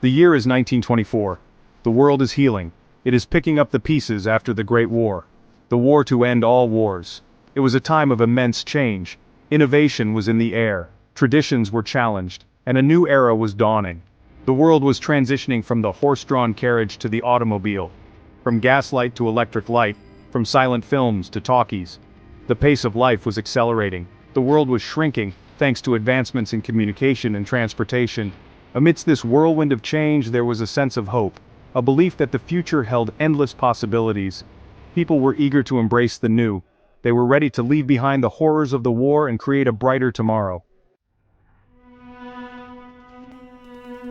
The year is 1924. The world is healing. It is picking up the pieces after the Great War. The war to end all wars. It was a time of immense change. Innovation was in the air, traditions were challenged, and a new era was dawning. The world was transitioning from the horse-drawn carriage to the automobile, from gaslight to electric light, from silent films to talkies. The pace of life was accelerating. The world was shrinking, thanks to advancements in communication and transportation. Amidst this whirlwind of change, there was a sense of hope, a belief that the future held endless possibilities. People were eager to embrace the new. They were ready to leave behind the horrors of the war and create a brighter tomorrow.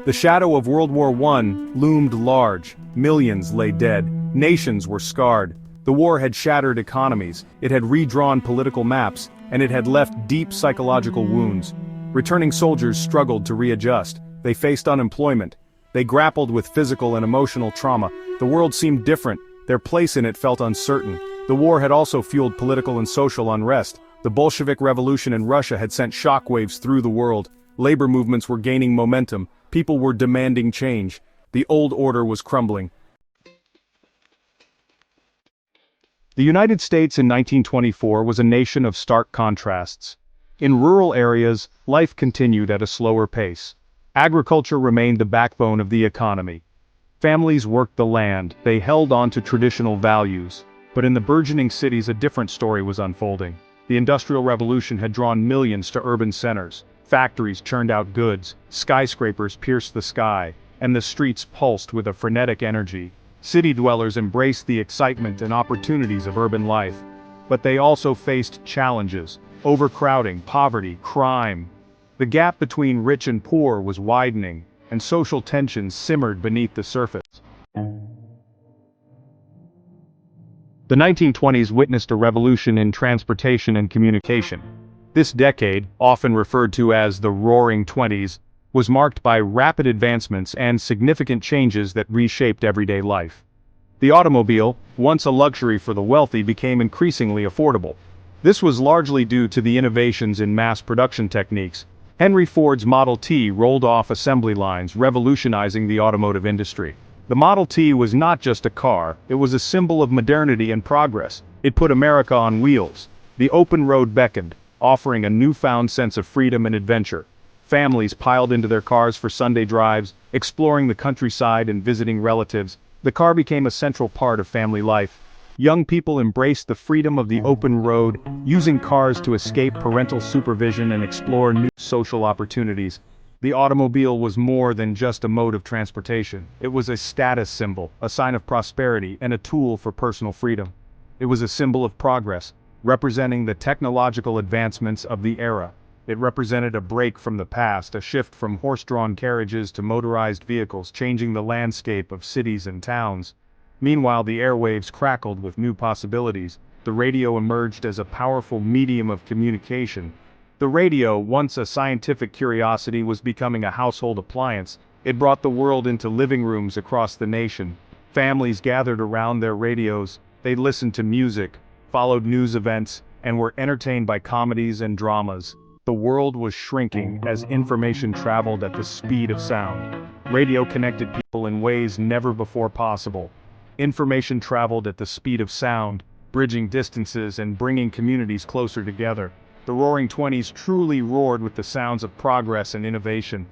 The shadow of World War I loomed large. Millions lay dead. Nations were scarred. The war had shattered economies, it had redrawn political maps, and it had left deep psychological wounds. Returning soldiers struggled to readjust. They faced unemployment. They grappled with physical and emotional trauma. The world seemed different. Their place in it felt uncertain. The war had also fueled political and social unrest. The Bolshevik Revolution in Russia had sent shockwaves through the world. Labor movements were gaining momentum. People were demanding change. The old order was crumbling. The United States in 1924 was a nation of stark contrasts. In rural areas, life continued at a slower pace. Agriculture remained the backbone of the economy. Families worked the land, they held on to traditional values. But in the burgeoning cities, a different story was unfolding. The Industrial Revolution had drawn millions to urban centers. Factories churned out goods, skyscrapers pierced the sky, and the streets pulsed with a frenetic energy. City dwellers embraced the excitement and opportunities of urban life. But they also faced challenges: overcrowding, poverty, crime. The gap between rich and poor was widening, and social tensions simmered beneath the surface. The 1920s witnessed a revolution in transportation and communication. This decade, often referred to as the Roaring Twenties, was marked by rapid advancements and significant changes that reshaped everyday life. The automobile, once a luxury for the wealthy, became increasingly affordable. This was largely due to the innovations in mass production techniques. Henry Ford's Model T rolled off assembly lines, revolutionizing the automotive industry. The Model T was not just a car, it was a symbol of modernity and progress. It put America on wheels. The open road beckoned, offering a newfound sense of freedom and adventure. Families piled into their cars for Sunday drives, exploring the countryside and visiting relatives. The car became a central part of family life. Young people embraced the freedom of the open road, using cars to escape parental supervision and explore new social opportunities. The automobile was more than just a mode of transportation. It was a status symbol, a sign of prosperity, and a tool for personal freedom. It was a symbol of progress, representing the technological advancements of the era. It represented a break from the past, a shift from horse-drawn carriages to motorized vehicles, changing the landscape of cities and towns. Meanwhile, the airwaves crackled with new possibilities. The radio emerged as a powerful medium of communication. The radio, once a scientific curiosity, was becoming a household appliance. It brought the world into living rooms across the nation. Families gathered around their radios. They listened to music, followed news events, and were entertained by comedies and dramas. The world was shrinking as information traveled at the speed of sound. Radio connected people in ways never before possible. Information traveled at the speed of sound, bridging distances and bringing communities closer together. The Roaring Twenties truly roared with the sounds of progress and innovation.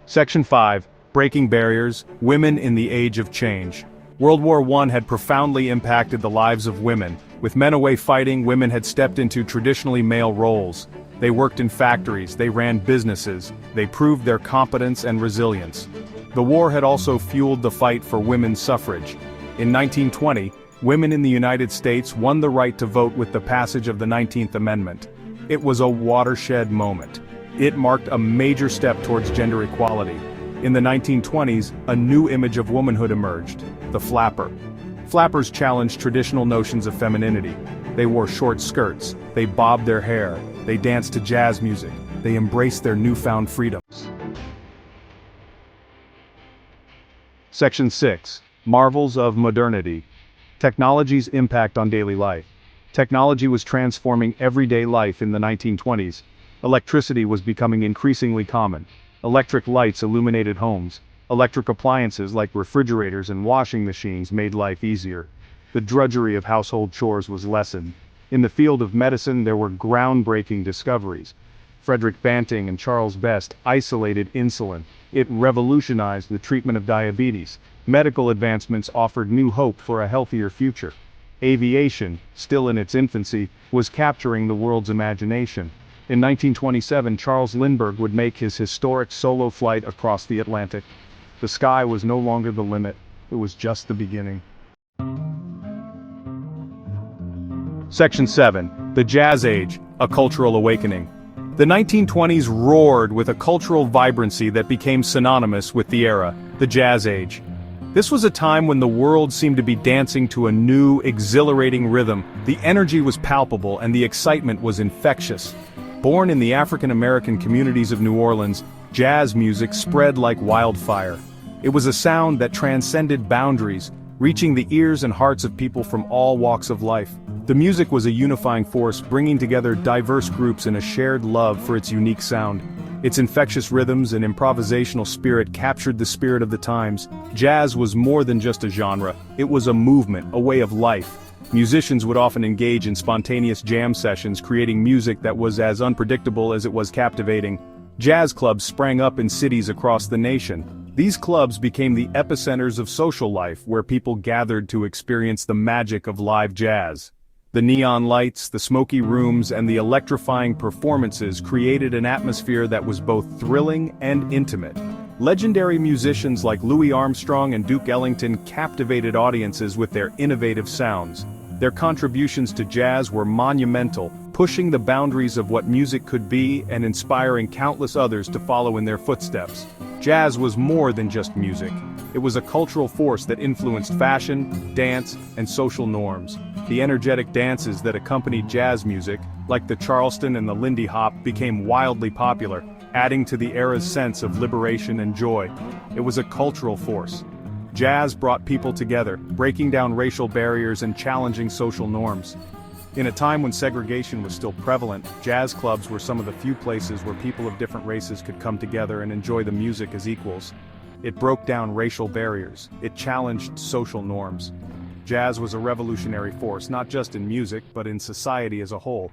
Section 5. Breaking Barriers, Women in the Age of Change. World War I had profoundly impacted the lives of women. With men away fighting, women had stepped into traditionally male roles. They worked in factories, they ran businesses, they proved their competence and resilience. The war had also fueled the fight for women's suffrage. In 1920, women in the United States won the right to vote with the passage of the 19th Amendment. It was a watershed moment. It marked a major step towards gender equality. In the 1920s, a new image of womanhood emerged: the flapper. Flappers challenged traditional notions of femininity. They wore short skirts, they bobbed their hair, they danced to jazz music, they embraced their newfound freedoms. Section 6. Marvels of Modernity. Technology's impact on daily life. Technology was transforming everyday life in the 1920s. Electricity was becoming increasingly common. Electric lights illuminated homes. Electric appliances like refrigerators and washing machines made life easier. The drudgery of household chores was lessened. In the field of medicine there were groundbreaking discoveries. Frederick Banting and Charles Best isolated insulin. It revolutionized the treatment of diabetes. Medical advancements offered new hope for a healthier future. Aviation, still in its infancy, was capturing the world's imagination. In 1927, Charles Lindbergh would make his historic solo flight across the Atlantic. The sky was no longer the limit, it was just the beginning. Section 7. The Jazz Age, a Cultural Awakening. The 1920s roared with a cultural vibrancy that became synonymous with the era, the Jazz Age. This was a time when the world seemed to be dancing to a new, exhilarating rhythm. The energy was palpable and the excitement was infectious. Born in the African American communities of New Orleans, jazz music spread like wildfire. It was a sound that transcended boundaries, reaching the ears and hearts of people from all walks of life. The music was a unifying force, bringing together diverse groups in a shared love for its unique sound. Its infectious rhythms and improvisational spirit captured the spirit of the times. Jazz was more than just a genre, it was a movement, a way of life. Musicians would often engage in spontaneous jam sessions, creating music that was as unpredictable as it was captivating. Jazz clubs sprang up in cities across the nation. These clubs became the epicenters of social life, where people gathered to experience the magic of live jazz. The neon lights, the smoky rooms, and the electrifying performances created an atmosphere that was both thrilling and intimate. Legendary musicians like Louis Armstrong and Duke Ellington captivated audiences with their innovative sounds. Their contributions to jazz were monumental, pushing the boundaries of what music could be and inspiring countless others to follow in their footsteps. Jazz was more than just music. It was a cultural force that influenced fashion, dance, and social norms. The energetic dances that accompanied jazz music, like the Charleston and the Lindy Hop, became wildly popular, adding to the era's sense of liberation and joy. It was a cultural force. Jazz brought people together, breaking down racial barriers and challenging social norms. In a time when segregation was still prevalent, jazz clubs were some of the few places where people of different races could come together and enjoy the music as equals. It broke down racial barriers. It challenged social norms. Jazz was a revolutionary force, not just in music, but in society as a whole.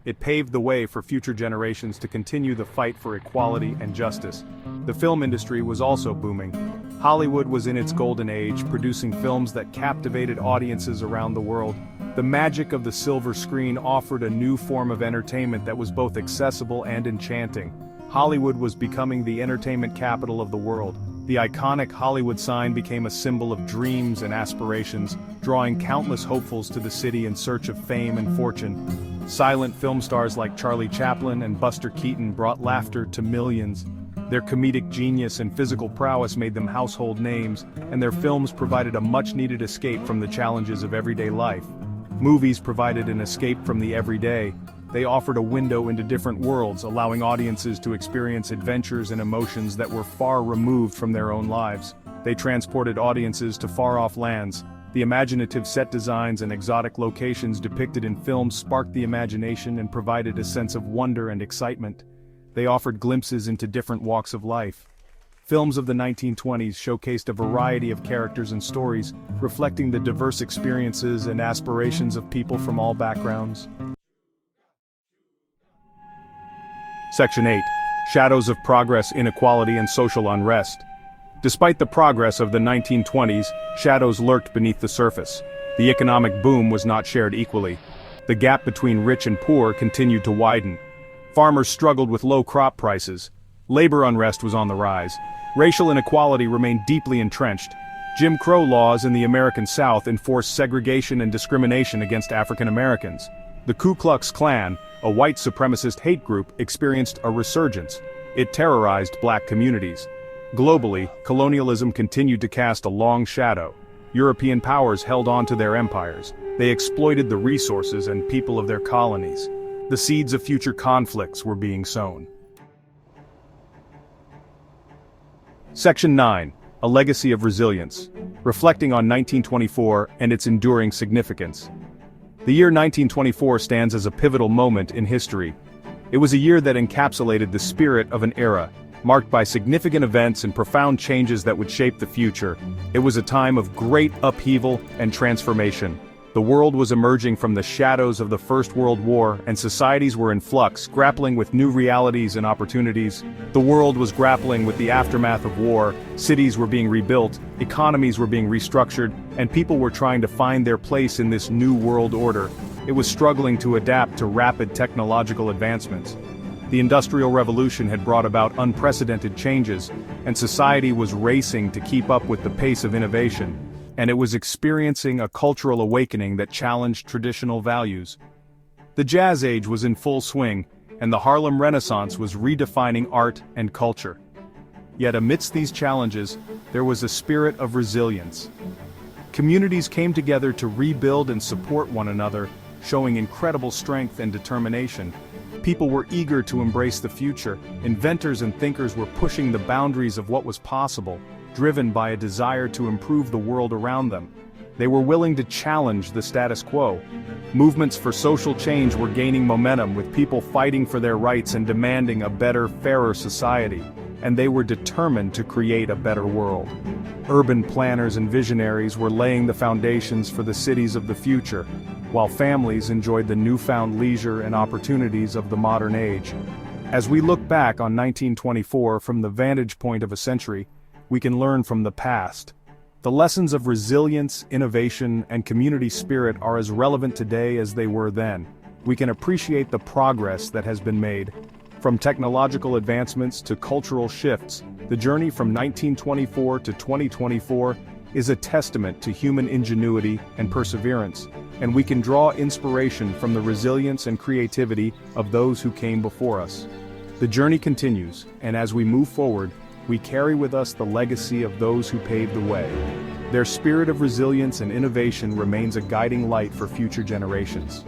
It paved the way for future generations to continue the fight for equality and justice. The film industry was also booming. Hollywood was in its golden age, producing films that captivated audiences around the world. The magic of the silver screen offered a new form of entertainment that was both accessible and enchanting. Hollywood was becoming the entertainment capital of the world. The iconic Hollywood sign became a symbol of dreams and aspirations, drawing countless hopefuls to the city in search of fame and fortune. Silent film stars like Charlie Chaplin and Buster Keaton brought laughter to millions. Their comedic genius and physical prowess made them household names, and their films provided a much-needed escape from the challenges of everyday life. Movies provided an escape from the everyday. They offered a window into different worlds, allowing audiences to experience adventures and emotions that were far removed from their own lives. They transported audiences to far-off lands. The imaginative set designs and exotic locations depicted in films sparked the imagination and provided a sense of wonder and excitement. They offered glimpses into different walks of life. Films of the 1920s showcased a variety of characters and stories, reflecting the diverse experiences and aspirations of people from all backgrounds. Section 8. Shadows of Progress, Inequality, and Social Unrest. Despite the progress of the 1920s, shadows lurked beneath the surface. The economic boom was not shared equally. The gap between rich and poor continued to widen. Farmers struggled with low crop prices. Labor unrest was on the rise. Racial inequality remained deeply entrenched. Jim Crow laws in the American South enforced segregation and discrimination against African Americans. The Ku Klux Klan, a white supremacist hate group, experienced a resurgence. It terrorized black communities. Globally, colonialism continued to cast a long shadow. European powers held on to their empires. They exploited the resources and people of their colonies. The seeds of future conflicts were being sown. Section 9. A Legacy of Resilience. Reflecting on 1924 and its enduring significance. The year 1924 stands as a pivotal moment in history. It was a year that encapsulated the spirit of an era, marked by significant events and profound changes that would shape the future. It was a time of great upheaval and transformation. The world was emerging from the shadows of the First World War, and societies were in flux, grappling with new realities and opportunities. The world was grappling with the aftermath of war, cities were being rebuilt, economies were being restructured, and people were trying to find their place in this new world order. It was struggling to adapt to rapid technological advancements. The Industrial Revolution had brought about unprecedented changes, and society was racing to keep up with the pace of innovation. And it was experiencing a cultural awakening that challenged traditional values. The Jazz Age was in full swing, and the Harlem Renaissance was redefining art and culture. Yet amidst these challenges, there was a spirit of resilience. Communities came together to rebuild and support one another, showing incredible strength and determination. People were eager to embrace the future. Inventors and thinkers were pushing the boundaries of what was possible, driven by a desire to improve the world around them. They were willing to challenge the status quo. Movements for social change were gaining momentum, with people fighting for their rights and demanding a better, fairer society. And they were determined to create a better world. Urban planners and visionaries were laying the foundations for the cities of the future, while families enjoyed the newfound leisure and opportunities of the modern age. As we look back on 1924 from the vantage point of a century, we can learn from the past. The lessons of resilience, innovation, and community spirit are as relevant today as they were then. We can appreciate the progress that has been made. From technological advancements to cultural shifts, the journey from 1924 to 2024 is a testament to human ingenuity and perseverance, and we can draw inspiration from the resilience and creativity of those who came before us. The journey continues, and as we move forward, we carry with us the legacy of those who paved the way. Their spirit of resilience and innovation remains a guiding light for future generations.